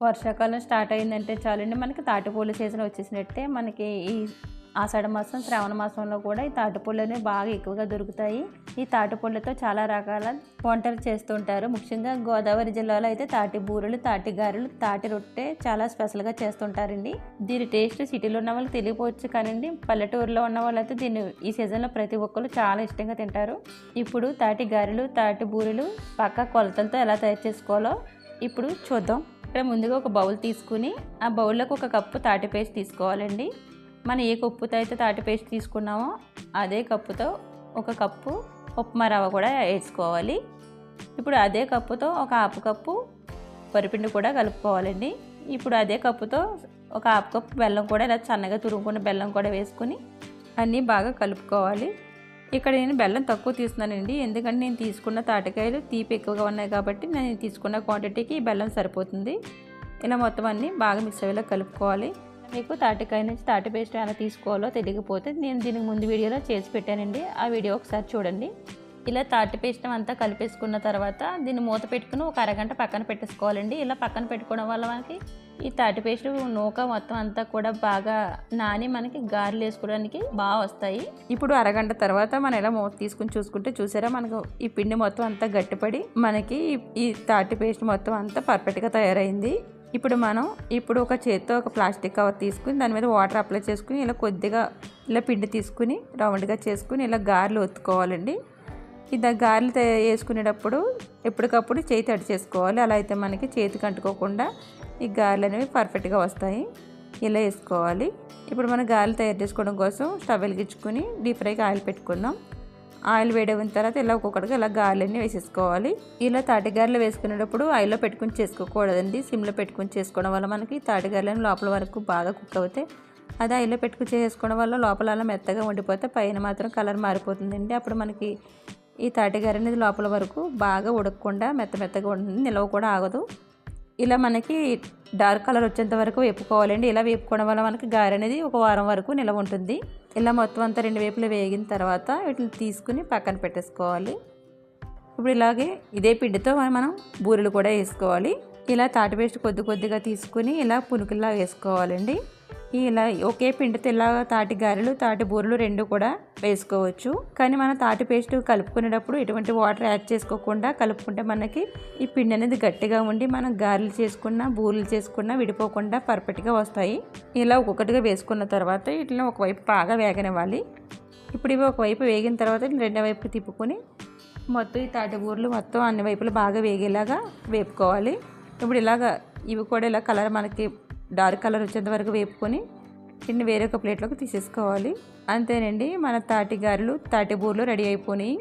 వర్షాకాలం స్టార్ట్ అయిందంటే చాలండి మనకి తాటిపూల సీజన్ వచ్చేసినట్టే. మనకి ఈ ఆషాఢ మాసం, శ్రావణ మాసంలో కూడా ఈ తాటిపూలు అనేవి బాగా ఎక్కువగా దొరుకుతాయి. ఈ తాటిపూలతో చాలా రకాల వంటలు చేస్తుంటారు. ముఖ్యంగా గోదావరి జిల్లాలో అయితే తాటి బూరెలు, తాటి గారెలు, తాటి రొట్టె చాలా స్పెషల్గా చేస్తుంటారండి. దీని టేస్ట్ సిటీలో ఉన్న వాళ్ళకి తెలియకపోవచ్చు కానండి, పల్లెటూరులో ఉన్న వాళ్ళైతే దీన్ని ఈ సీజన్లో ప్రతి ఒక్కరు చాలా ఇష్టంగా తింటారు. ఇప్పుడు తాటి గారెలు, తాటి బూరెలు పక్కా కొలతలతో ఎలా తయారు చేసుకోవాలో ఇప్పుడు చూద్దాం. ఇక్కడ ముందుగా ఒక బౌల్ తీసుకుని ఆ బౌల్లోకి ఒక కప్పు తాటి పేస్ట్ తీసుకోవాలండి. మనం ఏ కప్పుతో అయితే తాటి పేస్ట్ తీసుకున్నామో అదే కప్పుతో ఒక కప్పు ఉప్మా రవ్వ కూడా వేసుకోవాలి. ఇప్పుడు అదే కప్పుతో ఒక హాఫ్ కప్పు వరిపిండి కూడా కలుపుకోవాలండి. ఇప్పుడు అదే కప్పుతో ఒక హాఫ్ కప్పు బెల్లం కూడా ఇలా సన్నగా తురుముకున్న బెల్లం కూడా వేసుకుని అన్నీ బాగా కలుపుకోవాలి. ఇక్కడ నేను బెల్లం తక్కువ తీస్తున్నానండి, ఎందుకంటే నేను తీసుకున్న తాటికాయలు తీపి ఎక్కువగా ఉన్నాయి కాబట్టి నేను తీసుకున్న క్వాంటిటీకి బెల్లం సరిపోతుంది. ఇలా మొత్తం అన్నీ బాగా మిక్స్ అయ్యేలా కలుపుకోవాలి. మీకు తాటికాయ నుంచి తాటి పేస్ట్ ఎలా తీసుకోవాలో తెలియకపోతే నేను దీనికి ముందు వీడియోలో చేసి పెట్టానండి, ఆ వీడియో ఒకసారి చూడండి. ఇలా తాటి పేస్ట్ అంతా కలిపేసుకున్న తర్వాత దీన్ని మూత పెట్టుకుని ఒక అరగంట పక్కన పెట్టేసుకోవాలండి. ఇలా పక్కన పెట్టుకోవడం వల్ల మనకి ఈ తాటి పేస్ట్ నూక మొత్తం అంతా కూడా బాగా నాని మనకి గారెలు వేసుకోవడానికి బాగా వస్తాయి. ఇప్పుడు అరగంట తర్వాత మనం ఇలా మూత తీసుకుని చూసుకుంటే చూసారా, మనకు ఈ పిండి మొత్తం అంతా గట్టిపడి మనకి ఈ తాటి పేస్ట్ మొత్తం అంతా పర్ఫెక్ట్గా తయారైంది. ఇప్పుడు ఒక చేత్తో ఒక ప్లాస్టిక్ కవర్ తీసుకుని దాని మీద వాటర్ అప్లై చేసుకుని ఇలా కొద్దిగా ఇలా పిండి తీసుకుని రౌండ్గా చేసుకుని ఇలా గారెలు ఒత్తుకోవాలండి. ఇది గారెలు వేసుకునేటప్పుడు ఎప్పటికప్పుడు చేయి తడి చేసుకోవాలి. అలా అయితే మనకి చేతికి అంటుకోకుండా ఈ గారెలు అనేవి పర్ఫెక్ట్గా వస్తాయి. ఇలా వేసుకోవాలి. ఇప్పుడు మనం గారెలు తయారు చేసుకోవడం కోసం స్టవ్ వెలిగించుకుని డీప్ ఫ్రైకి ఆయిల్ పెట్టుకుందాం. ఆయిల్ వేడైన తర్వాత ఇలా ఒక్కొక్కటిగా ఇలా గారెలన్నీ వేసేసుకోవాలి. ఇలా తాటి గారెలు వేసుకునేటప్పుడు ఆయిల్లో పెట్టుకుని చేసుకోకూడదండి, సిమ్లో పెట్టుకుని చేసుకోవడం వల్ల మనకి తాటి గారెలను లోపల వరకు బాగా కుక్ అవుతాయి. అదే ఆయిల్లో పెట్టుకుని చేసుకోవడం వల్ల లోపల అలా మెత్తగా ఉండిపోతే పైన మాత్రం కలర్ మారిపోతుందండి. అప్పుడు మనకి ఈ తాటి గారె అనేది లోపల వరకు బాగా ఉడకకుండా మెత్తగా ఉంటుంది, నిలవ కూడా ఆగదు. ఇలా మనకి డార్క్ కలర్ వచ్చేంత వరకు వేపుకోవాలండి. ఇలా వేపుకోవడం వల్ల మనకి గారె అనేది ఒక వారం వరకు నిలవ ఉంటుంది. ఇలా మొత్తం అంతా రెండు వైపులు వేగిన తర్వాత వీటిని తీసుకుని పక్కన పెట్టేసుకోవాలి. ఇప్పుడు ఇలాగే ఇదే పిండితో మనం బూరెలు కూడా వేసుకోవాలి. ఇలా తాటి పేస్ట్ కొద్దిగా తీసుకుని ఇలా పునుకుల్లా వేసుకోవాలండి. ఇలా ఒకే పిండితో ఇలా తాటి గారెలు, తాటి బూరెలు రెండు కూడా వేసుకోవచ్చు. కానీ మనం తాటి పేస్ట్ కలుపుకునేటప్పుడు ఎటువంటి వాటర్ యాడ్ చేసుకోకుండా కలుపుకుంటే మనకి ఈ పిండి అనేది గట్టిగా ఉండి మనం గారెలు చేసుకున్నా బూరెలు చేసుకున్నా విడిపోకుండా పర్ఫెక్ట్గా వస్తాయి. ఇలా ఒక్కొక్కటిగా వేసుకున్న తర్వాత వీటిని ఒకవైపు బాగా వేగనివ్వాలి. ఇప్పుడు ఇవి ఒకవైపు వేగిన తర్వాత రెండో వైపు తిప్పుకొని మొత్తం ఈ తాటి బూరెలు మొత్తం అన్ని వైపులు బాగా వేగేలాగా వేపుకోవాలి. ఇప్పుడు ఇలాగా ఇవి కూడా ఇలా కలర్ మనకి డార్క్ కలర్ వచ్చేంత వరకు వేపుకొని దీన్ని వేరొక ప్లేట్లోకి తీసేసుకోవాలి. అంతేనండి, మన తాటి గారెలు తాటి బూరెలు రెడీ అయిపోయినాయి.